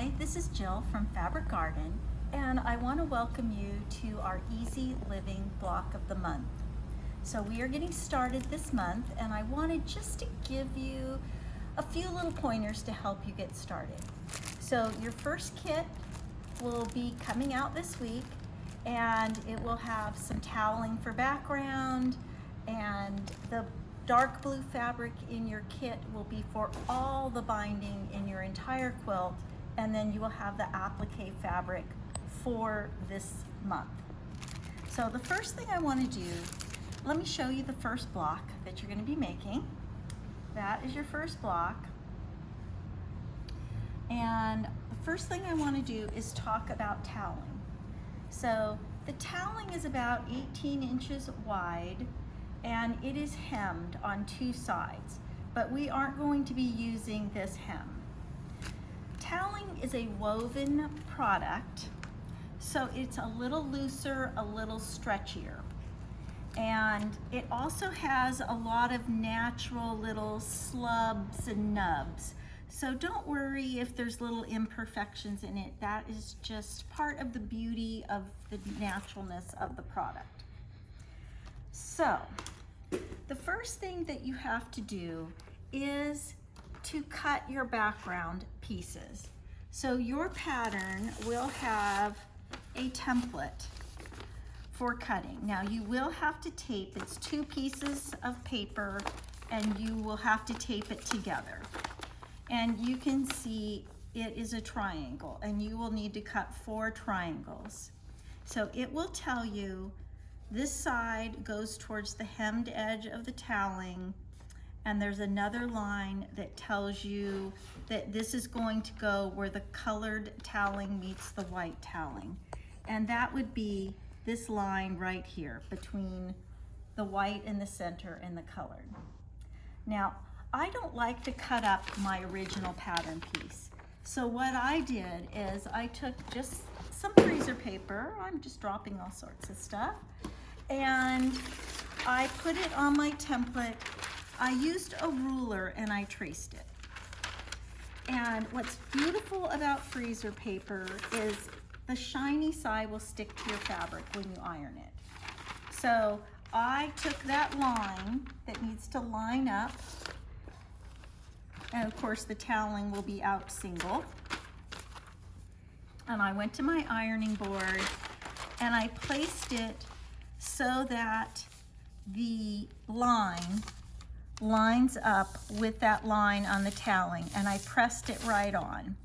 Hi, this is Jill from Fabric Garden, and I want to welcome you to our Easy Living Block of the Month. So we are getting started this month, and I wanted just to give you a few little pointers to help you get started. So your first kit will be coming out this week, and it will have some toweling for background, and the dark blue fabric in your kit will be for all the binding in your entire quilt, and then you will have the applique fabric for this month. So the first thing I want to do, let me show you the first block that you're going to be making. That is your first block. And the first thing I want to do is talk about toweling. So the toweling is about 18 inches wide, and it is hemmed on two sides, but we aren't going to be using this hem. Toweling is a woven product, so it's a little looser, a little stretchier. And it also has a lot of natural little slubs and nubs. So don't worry if there's little imperfections in it. That is just part of the beauty of the naturalness of the product. So, the first thing that you have to do is to cut your background pieces. So your pattern will have a template for cutting. Now you will have to tape, it's two pieces of paper, and you will have to tape it together. And you can see it is a triangle, and you will need to cut 4 triangles. So it will tell you this side goes towards the hemmed edge of the toweling, and there's another line that tells you that this is going to go where the colored toweling meets the white toweling. And that would be this line right here between the white in the center and the colored. Now, I don't like to cut up my original pattern piece. So what I did is I took just some freezer paper, I'm just dropping all sorts of stuff, and I put it on my template. I used a ruler and I traced it. And what's beautiful about freezer paper is the shiny side will stick to your fabric when you iron it. So I took that line that needs to line up, and of course the toweling will be out single. And I went to my ironing board and I placed it so that the line lines up with that line on the toweling, and I pressed it right on.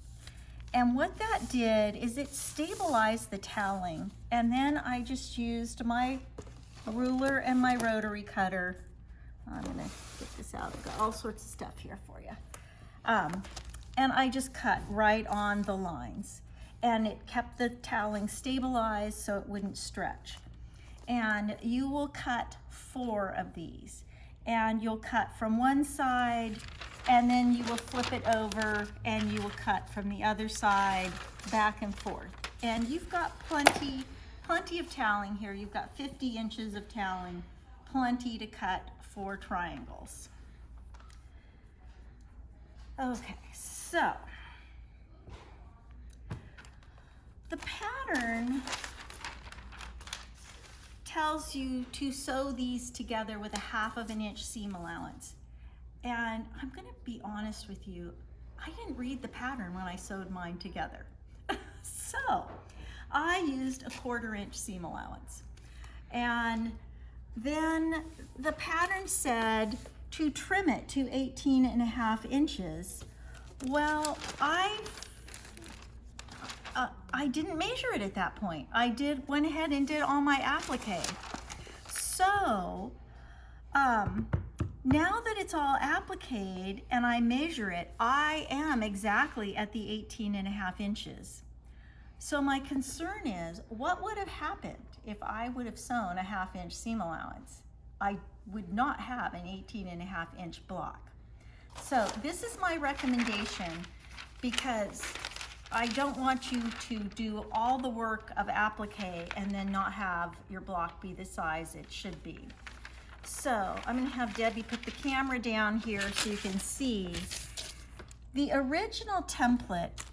And what that did is it stabilized the toweling, and then I just used my ruler and my rotary cutter. I'm gonna get this out, I've got all sorts of stuff here for you. And I just cut right on the lines, and it kept the toweling stabilized so it wouldn't stretch. And you will cut 4 of these, and you'll cut from one side, and then you will flip it over and you will cut from the other side, back and forth. And you've got plenty of toweling here. You've got 50 inches of toweling, plenty to cut 4 triangles. Okay, so the pattern tells you to sew these together with a 1/2 inch seam allowance. And I'm gonna be honest with you, I didn't read the pattern when I sewed mine together. So I used a 1/4 inch seam allowance. And then the pattern said to trim it to 18.5 inches. Well, I didn't measure it at that point. I went ahead and did all my applique. So now that it's all appliqued and I measure it, I am exactly at the 18.5 inches. So my concern is, what would have happened if I would have sewn a 1/2 inch seam allowance? I would not have an 18.5 inch block. So this is my recommendation, because I don't want you to do all the work of applique and then not have your block be the size it should be. So I'm gonna have Debbie put the camera down here so you can see. The original template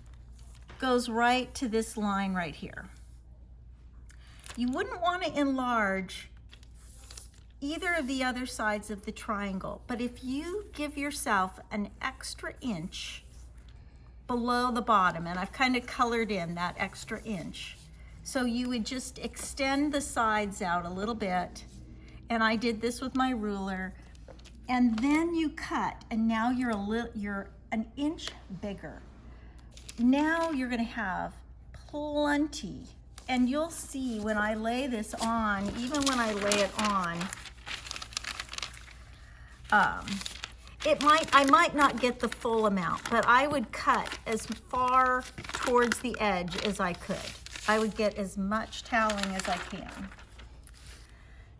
goes right to this line right here. You wouldn't want to enlarge either of the other sides of the triangle, but if you give yourself an extra inch below the bottom, and I've kind of colored in that extra inch, so you would just extend the sides out a little bit, and I did this with my ruler, and then you cut, and now you're an inch bigger. Now you're going to have plenty, and you'll see when I lay this on, even when I lay it on, I might not get the full amount, but I would cut as far towards the edge as I could. I would get as much toweling as I can.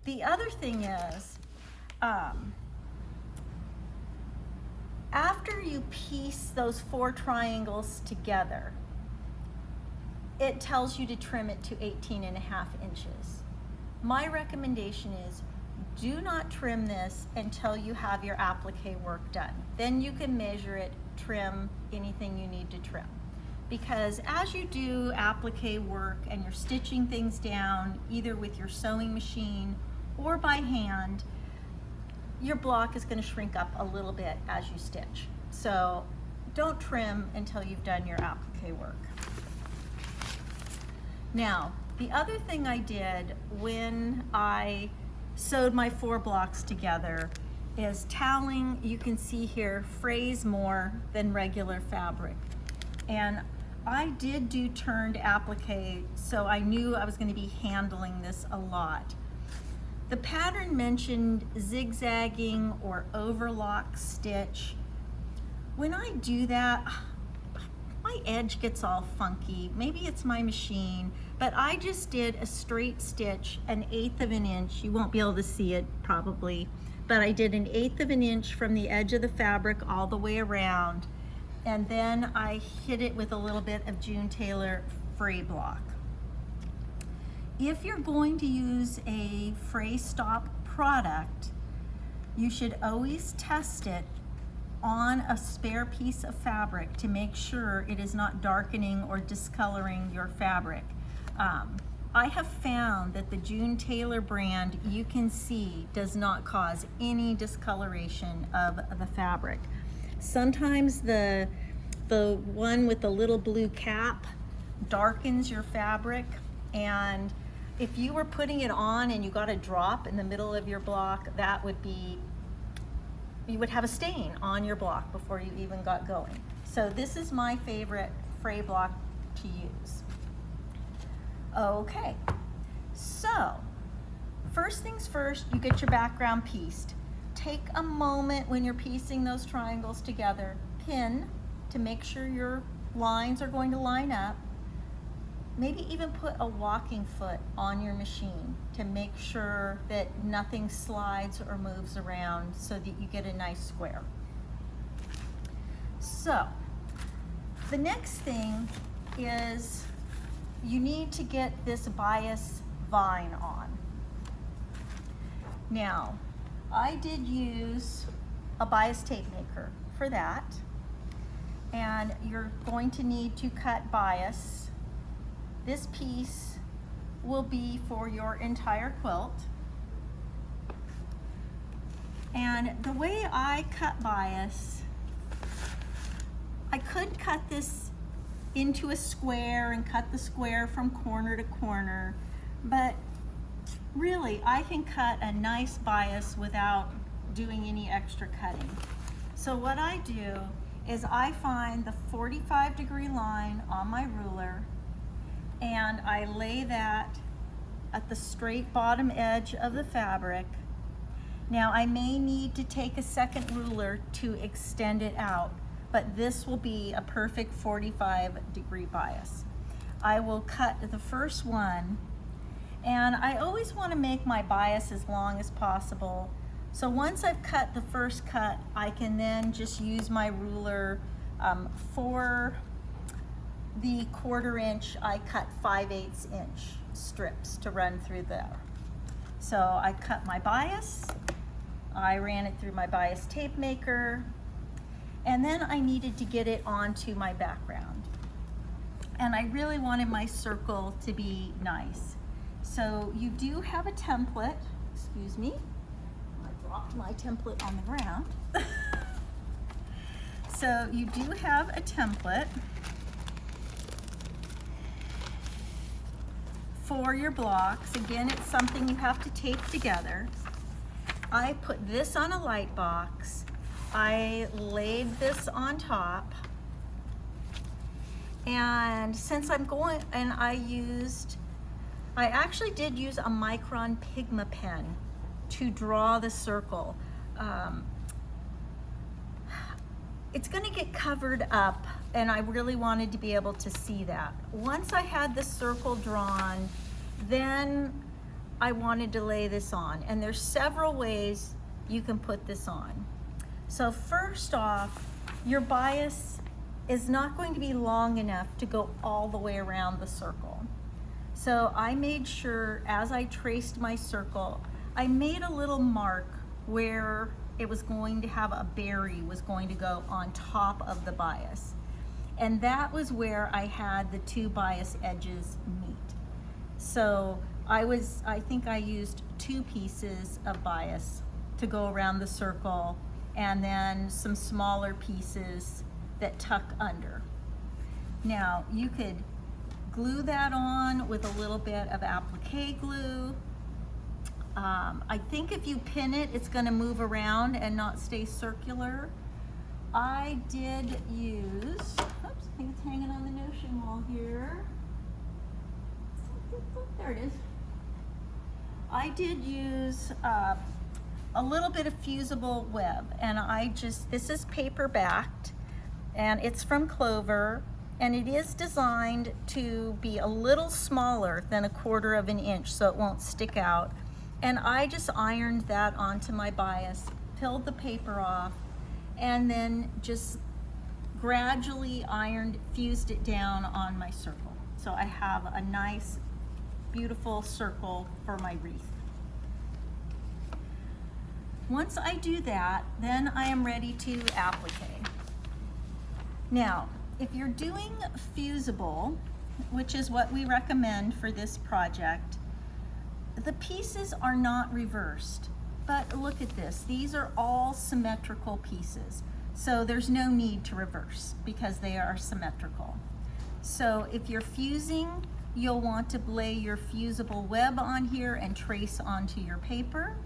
The other thing is, after you piece those 4 triangles together, it tells you to trim it to 18.5 inches. My recommendation is do not trim this until you have your applique work done. Then you can measure it, trim anything you need to trim. Because as you do applique work and you're stitching things down, either with your sewing machine or by hand, your block is going to shrink up a little bit as you stitch. So don't trim until you've done your applique work. Now, the other thing I did when I sewed my 4 blocks together is toweling, you can see here, frays more than regular fabric. And I did do turned applique, so I knew I was going to be handling this a lot. The pattern mentioned zigzagging or overlock stitch. When I do that, my edge gets all funky. Maybe it's my machine, but I just did a straight stitch, 1/8 of an inch. You won't be able to see it probably, but I did 1/8 of an inch from the edge of the fabric all the way around, and then I hit it with a little bit of June Taylor fray block. If you're going to use a fray stop product, you should always test it on a spare piece of fabric to make sure it is not darkening or discoloring your fabric. I have found that the June Taylor brand, you can see, does not cause any discoloration of the fabric. Sometimes the one with the little blue cap darkens your fabric, and if you were putting it on and you got a drop in the middle of your block, that would be, you would have a stain on your block before you even got going. So this is my favorite fray block to use. Okay, so first things first, you get your background pieced. Take a moment when you're piecing those triangles together, pin to make sure your lines are going to line up. Maybe even put a walking foot on your machine to make sure that nothing slides or moves around so that you get a nice square. So the next thing is you need to get this bias vine on. Now, I did use a bias tape maker for that, and you're going to need to cut bias. This piece will be for your entire quilt. And the way I cut bias, I could cut this into a square and cut the square from corner to corner, but really I can cut a nice bias without doing any extra cutting. So what I do is I find the 45-degree line on my ruler, and I lay that at the straight bottom edge of the fabric. Now I may need to take a second ruler to extend it out, but this will be a perfect 45-degree bias. I will cut the first one, and I always want to make my bias as long as possible. So once I've cut the first cut, I can then just use my ruler. For the 1/4 inch, I cut 5/8 inch strips to run through there. So I cut my bias, I ran it through my bias tape maker, and then I needed to get it onto my background. and I really wanted my circle to be nice. So you do have a template, excuse me, I dropped my template on the ground. So you do have a template for your blocks. Again, it's something you have to tape together. I put this on a light box. I laid this on top. And since I'm going, and I actually did use a Micron Pigma pen to draw the circle. It's gonna get covered up, and I really wanted to be able to see that. Once I had the circle drawn, then I wanted to lay this on. And there's several ways you can put this on. So first off, your bias is not going to be long enough to go all the way around the circle. So I made sure, as I traced my circle, I made a little mark where it was going to have a berry was going to go on top of the bias. And that was where I had the two bias edges meet. So I think I used 2 pieces of bias to go around the circle, and then some smaller pieces that tuck under. Now you could glue that on with a little bit of applique glue. I think if you pin it, it's going to move around and not stay circular. I did use, oops, I think it's hanging on the notion wall here. There it is. I did use a little bit of fusible web, and this is paper backed, and it's from Clover, and it is designed to be a little smaller than 1/4 of an inch so it won't stick out. And I just ironed that onto my bias, peeled the paper off, and then just gradually fused it down on my circle. So I have a nice, beautiful circle for my wreath. Once I do that, then I am ready to applique. Now, if you're doing fusible, which is what we recommend for this project, the pieces are not reversed, but look at this. These are all symmetrical pieces. So there's no need to reverse because they are symmetrical. So if you're fusing, you'll want to lay your fusible web on here and trace onto your paper.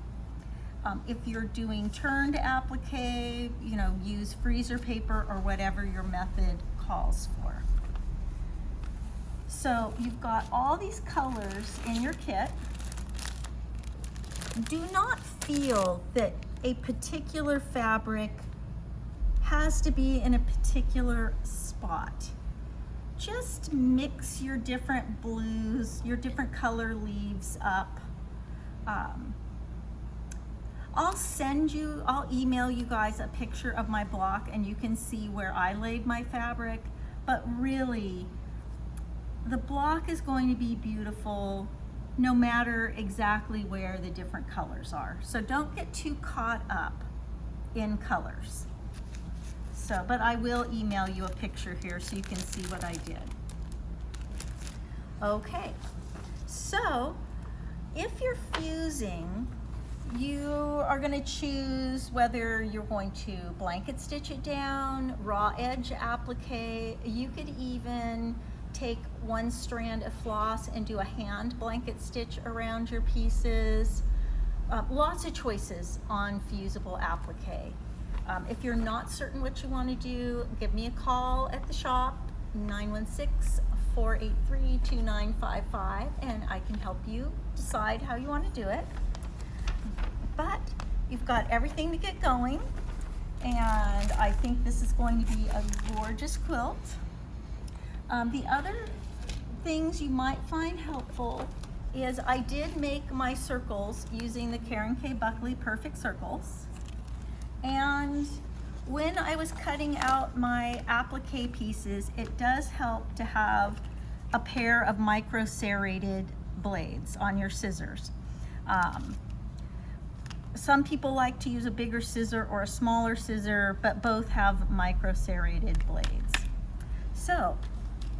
If you're doing turned applique, use freezer paper or whatever your method calls for. So you've got all these colors in your kit. Do not feel that a particular fabric has to be in a particular spot. Just mix your different blues, your different color leaves up. I'll email you guys a picture of my block and you can see where I laid my fabric, but really, the block is going to be beautiful no matter exactly where the different colors are. So don't get too caught up in colors. So, but I will email you a picture here so you can see what I did. Okay, so if you're fusing, you are going to choose whether you're going to blanket stitch it down, raw edge applique. You could even take one strand of floss and do a hand blanket stitch around your pieces. Lots of choices on fusible applique. If you're not certain what you want to do, give me a call at the shop, 916-483-2955, and I can help you decide how you want to do it. But you've got everything to get going, and I think this is going to be a gorgeous quilt. The other things you might find helpful is I did make my circles using the Karen K. Buckley Perfect Circles. And when I was cutting out my applique pieces, it does help to have a pair of micro serrated blades on your scissors. Some people like to use a bigger scissor or a smaller scissor, but both have micro serrated blades. So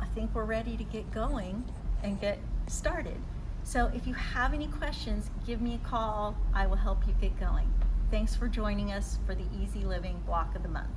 I think we're ready to get going and get started. So if you have any questions, give me a call. I will help you get going. Thanks for joining us for the Easy Living Block of the Month.